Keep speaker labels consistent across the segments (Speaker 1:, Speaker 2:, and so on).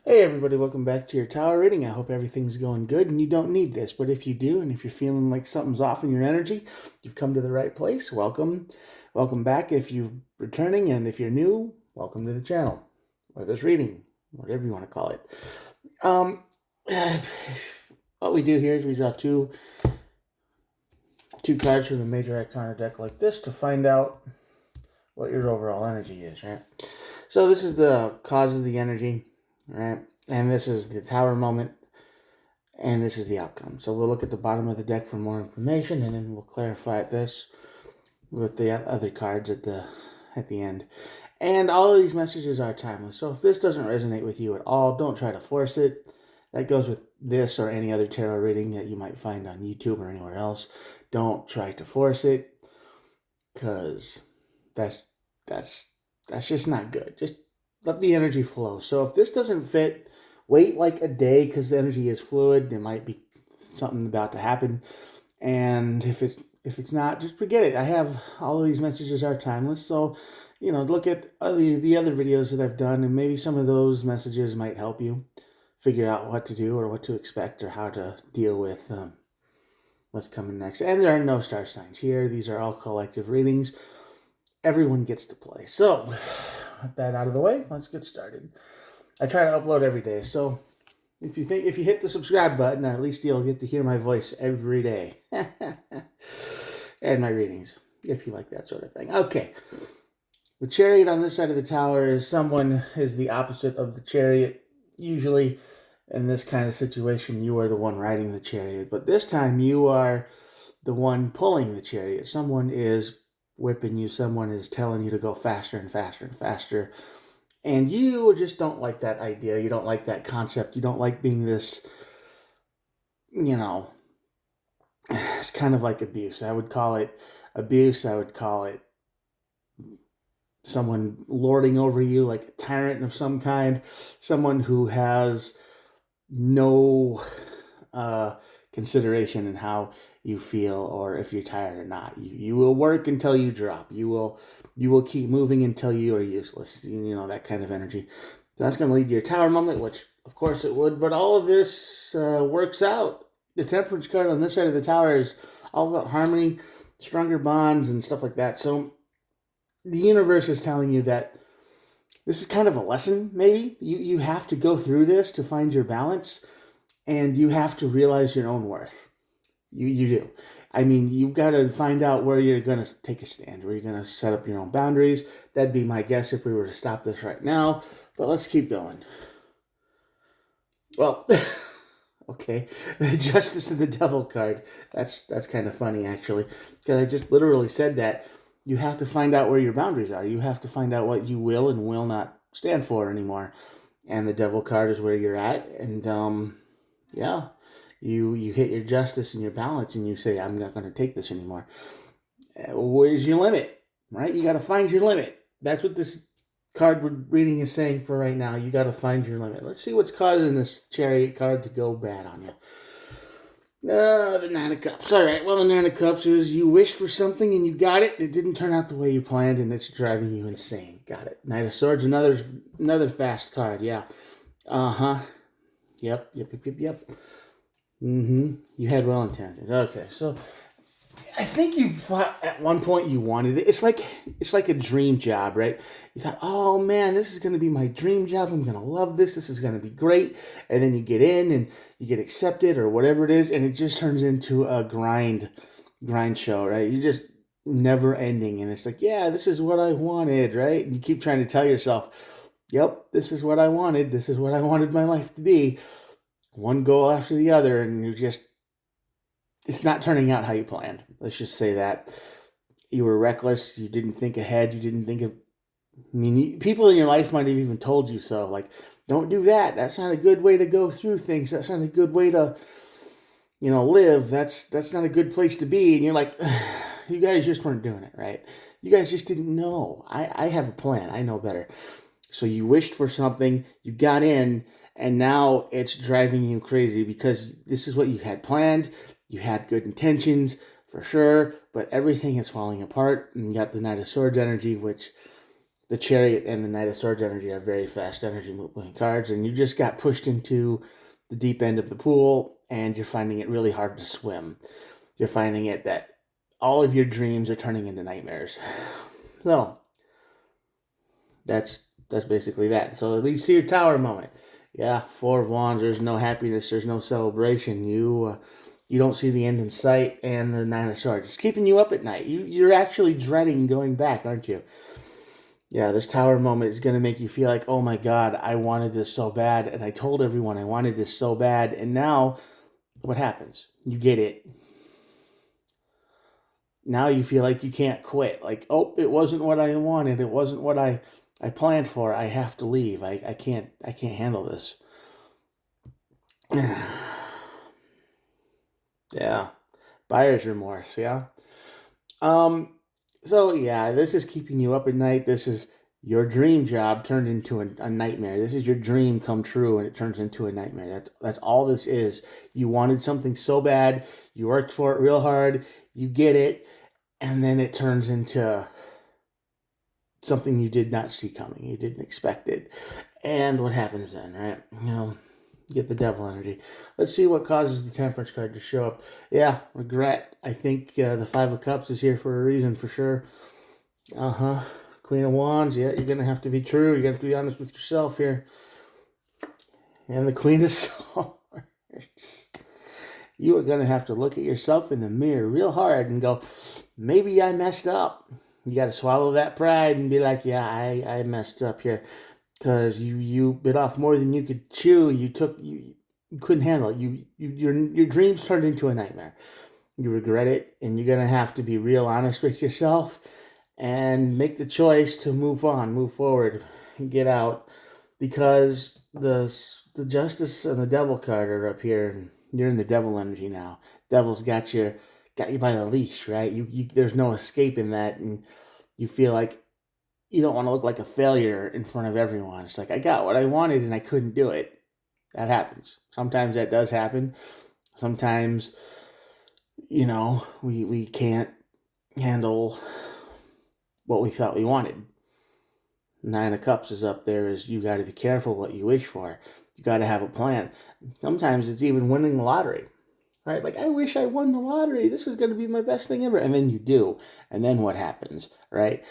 Speaker 1: Hey everybody, welcome back to your tower reading. I hope everything's going good and you don't need this, but if you do and if you're feeling like something's off in your energy, you've come to the right place. Welcome. Welcome back if you're returning, and if you're new, welcome to the channel or this reading, whatever you want to call it. Um what we do here is we draw two cards from the major arcana deck like this to find out what your overall energy is, right? So this is the cause of the energy, right? And this is the tower moment, and this is the outcome. So we'll look at the bottom of the deck for more information, and then we'll clarify this with the other cards at the end. And all of these messages are timeless. So if this doesn't resonate with you at all, don't try to force it. That goes with this or any other tarot reading that you might find on YouTube or anywhere else. Don't try to force it, because that's just not good. Just let the energy flow. So if this doesn't fit, wait like a day, because the energy is fluid. There might be something about to happen, and if it's not, just forget it. I have all of these messages are timeless, so look at the other videos that I've done, and maybe some of those messages might help you figure out what to do or what to expect or how to deal with what's coming next. And there are no star signs here. These are all collective readings. Everyone gets to play. So with that out of the way, let's get started. I try to upload every day, so if you hit the subscribe button, at least you'll get to hear my voice every day. And my readings, if you like that sort of thing. Okay. The Chariot on this side of the tower is the opposite of the Chariot. Usually in this kind of situation, you are the one riding the Chariot, but this time you are the one pulling the Chariot. Someone is whipping you. Someone is telling you to go faster and faster and faster. And you just don't like that idea. You don't like that concept. You don't like being this, it's kind of like abuse. I would call it abuse. I would call it someone lording over you, like a tyrant of some kind. Someone who has no consideration in how you feel or if you're tired or not. You will work until you drop. You will keep moving until you are useless. That kind of energy. So that's going to lead to your tower moment, which of course it would, but all of this works out. The Temperance card on this side of the tower is all about harmony, stronger bonds, and stuff like that. So the universe is telling you that this is kind of a lesson, maybe. You have to go through this to find your balance, and you have to realize your own worth. You do. I mean, you've got to find out where you're going to take a stand, where you're going to set up your own boundaries. That'd be my guess if we were to stop this right now. But let's keep going. Well, okay. The Justice and the Devil card. That's kind of funny, actually, because I just literally said that. You have to find out where your boundaries are. You have to find out what you will and will not stand for anymore. And the Devil card is where you're at. And, yeah. You hit your justice and your balance, and you say, I'm not going to take this anymore. Where's your limit, right? You got to find your limit. That's what this card reading is saying for right now. You got to find your limit. Let's see what's causing this Chariot card to go bad on you. The Nine of Cups. All right, well, the Nine of Cups is you wished for something and you got it. It didn't turn out the way you planned, and it's driving you insane. Got it. Knight of Swords, another fast card. Yeah. Uh-huh. Yep. You had well intentions. Okay, so I think you thought at one point you wanted it. It's like a dream job, right? You thought, oh man, this is going to be my dream job. I'm going to love this. This is going to be great. And then you get in and you get accepted or whatever it is, and it just turns into a grind show, right? You just never ending, and it's like, yeah, this is what I wanted, right? And you keep trying to tell yourself, yep, this is what I wanted. This is what I wanted my life to be. One goal after the other, and it's not turning out how you planned. Let's just say that. You were reckless. You didn't think ahead. You didn't think of... people in your life might have even told you so. Like, don't do that. That's not a good way to go through things. That's not a good way to, live. That's not a good place to be. And you're like, you guys just weren't doing it right. You guys just didn't know. I have a plan. I know better. So you wished for something. You got in. And now it's driving you crazy because this is what you had planned. You had good intentions, for sure, but everything is falling apart. And you got the Knight of Swords energy, which the Chariot and the Knight of Swords energy are very fast energy moving cards, and you just got pushed into the deep end of the pool, and you're finding it really hard to swim. You're finding it that all of your dreams are turning into nightmares. So that's basically that. So at least see your Tower moment. Yeah, Four of Wands. There's no happiness. There's no celebration. You don't see the end in sight, and the Nine of Swords. It's keeping you up at night. You're actually dreading going back, aren't you? Yeah, this Tower moment is going to make you feel like, oh my God, I wanted this so bad, and I told everyone I wanted this so bad, and now what happens? You get it. Now you feel like you can't quit. Like, oh, it wasn't what I wanted. It wasn't what I planned for. I have to leave. I can't handle this. Yeah. Buyer's remorse, yeah. So yeah, this is keeping you up at night. This is your dream job turned into a nightmare. This is your dream come true, and it turns into a nightmare. That's all this is. You wanted something so bad, you worked for it real hard, you get it, and then it turns into something you did not see coming. You didn't expect it. And what happens then, right? Get the Devil energy. Let's see what causes the Temperance card to show up. Yeah, regret. I think the Five of Cups is here for a reason, for sure. Queen of Wands. Yeah, you're going to have to be true. You're going to have to be honest with yourself here. And the Queen of Swords. You are going to have to look at yourself in the mirror real hard and go, maybe I messed up. You got to swallow that pride and be like, yeah, I messed up here. Because you bit off more than you could chew. You couldn't handle it. Your dreams turned into a nightmare. You regret it, and you're gonna have to be real honest with yourself and make the choice to move on, move forward, and get out. Because the Justice and the Devil card are up here, and you're in the Devil energy now. Devil's got you by the leash, right? There's no escaping that, and you feel like you don't want to look like a failure in front of everyone. It's like, I got what I wanted and I couldn't do it. That happens. Sometimes that does happen. Sometimes, we can't handle what we thought we wanted. Nine of Cups is up there. Is you got to be careful what you wish for. You got to have a plan. Sometimes it's even winning the lottery. Right? Like, I wish I won the lottery. This was going to be my best thing ever. And then you do. And then what happens? Right?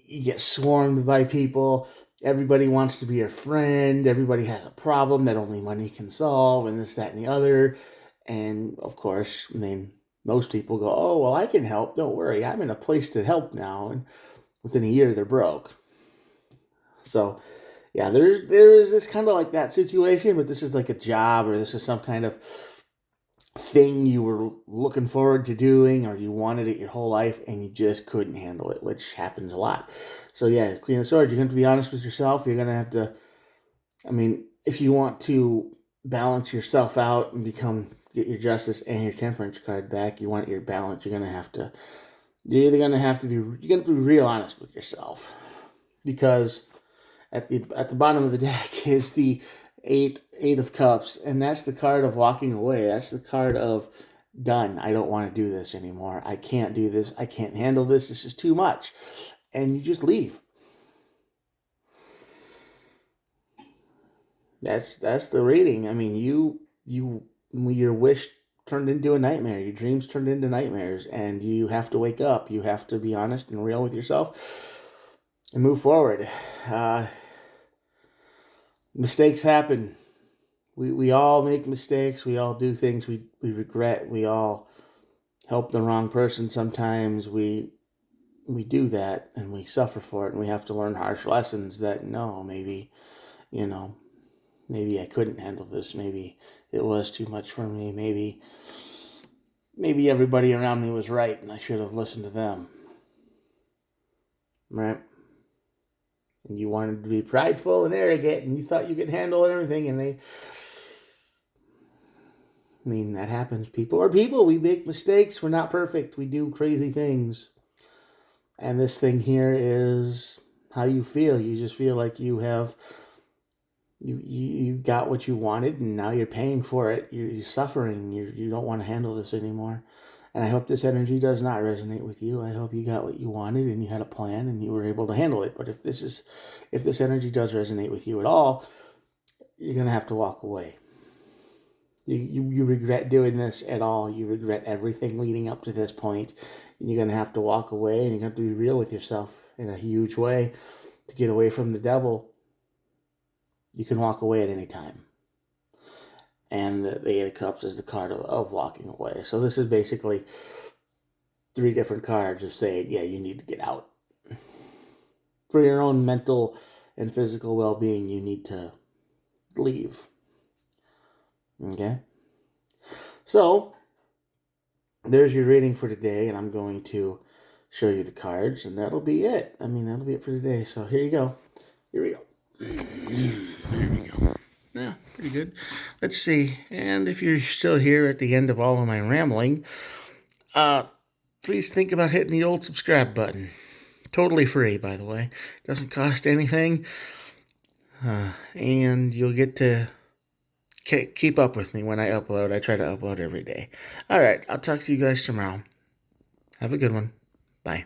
Speaker 1: You get swarmed by people. Everybody wants to be your friend. Everybody has a problem that only money can solve, and this, that, and the other. And, of course, most people go, oh, well, I can help. Don't worry. I'm in a place to help now. And within a year, they're broke. So, yeah, there is this kind of like that situation, but this is like a job, or this is some kind of thing you were looking forward to doing, or you wanted it your whole life and you just couldn't handle it, which happens a lot. So yeah, Queen of Swords, you're going to be honest with yourself. You're going to have to, if you want to balance yourself out and get your Justice and your Temperance card back, you want your balance, you're either going to have to be real honest with yourself, because at the bottom of the deck is the Eight of Cups, and that's the card of walking away. That's the card of done. I don't want to do this anymore. I can't do this. I can't handle this. This is too much. And you just leave. That's the reading. Your wish turned into a nightmare. Your dreams turned into nightmares, and you have to wake up. You have to be honest and real with yourself and move forward. Mistakes happen. We all make mistakes. We all do things we regret. We all help the wrong person sometimes. We do that, and we suffer for it, and we have to learn harsh lessons that, no, maybe I couldn't handle this. Maybe it was too much for me. Maybe everybody around me was right, and I should have listened to them. Right? And you wanted to be prideful and arrogant, and you thought you could handle everything, and that happens. People are people. We make mistakes. We're not perfect. We do crazy things. And this thing here is how you feel. You just feel like you have, you got what you wanted, and now you're paying for it. You're suffering. You don't want to handle this anymore. And I hope this energy does not resonate with you. I hope you got what you wanted and you had a plan and you were able to handle it. But if this energy does resonate with you at all, you're going to have to walk away. You regret doing this at all. You regret everything leading up to this point. And you're going to have to walk away, and you're going to have to be real with yourself in a huge way to get away from the devil. You can walk away at any time. And the Eight of Cups is the card of walking away. So this is basically 3 different cards of saying, yeah, you need to get out. For your own mental and physical well-being, you need to leave. Okay? So, there's your reading for today, and I'm going to show you the cards, and that'll be it. I mean, that'll be it for today. So, here you go. Here we go. There we go. Yeah, pretty good. Let's see. And if you're still here at the end of all of my rambling, please think about hitting the old subscribe button. Totally free, by the way. Doesn't cost anything. And you'll get to keep up with me when I upload. I try to upload every day. All right, I'll talk to you guys tomorrow. Have a good one. Bye.